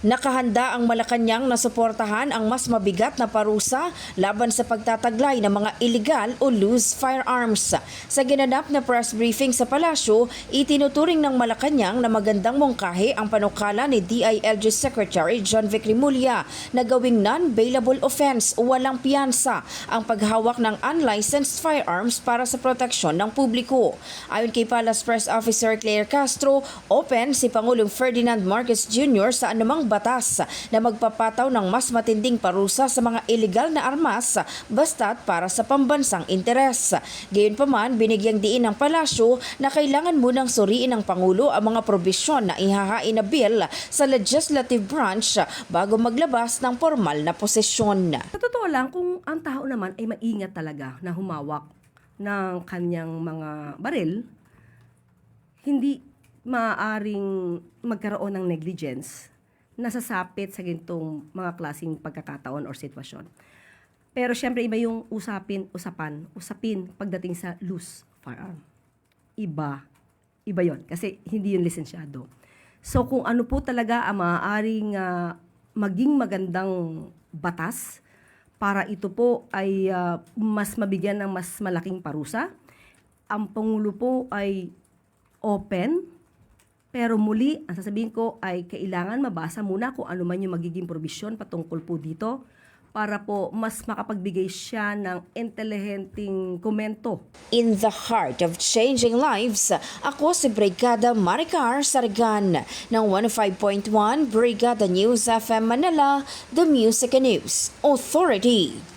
Nakahanda ang Malacanang na suportahan ang mas mabigat na parusa laban sa pagtataglay ng mga illegal o loose firearms. Sa ginanap na press briefing sa palasyo, itinuturing ng Malacanang na magandang mungkahi ang panukala ni DILG Secretary John Vic Rimulya na gawing non-bailable offense o walang piyansa ang paghawak ng unlicensed firearms para sa proteksyon ng publiko. Ayon kay Palace Press Officer Claire Castro, open si Pangulong Ferdinand Marcos Jr. sa anumang batas na magpapataw ng mas matinding parusa sa mga illegal na armas basta't para sa pambansang interes. Gayunpaman, binigyang diin ng palasyo na kailangan munang suriin ng Pangulo ang mga probisyon na ihahain na bill sa legislative branch bago maglabas ng formal na posisyon. Sa totoo lang, kung ang tao naman ay maingat talaga na humawak ng kanyang mga baril, hindi maaaring magkaroon ng negligence nasasapit sa gintong mga klaseng pagkakataon or sitwasyon. Pero syempre iba yung usapin pagdating sa loose firearm. Iba yon kasi hindi yun lisensyado. So kung ano po talaga ang maaaring maging magandang batas para ito po ay mas mabigyan ng mas malaking parusa, ang Pangulo po ay open. Pero muli, ang sasabihin ko ay kailangan mabasa muna kung ano man yung magiging probisyon patungkol po dito para po mas makapagbigay siya ng intelihenteng komento. In the heart of changing lives, ako si Brigada Maricar Sargan ng 105.1 Brigada News FM Manila, The Music and News Authority.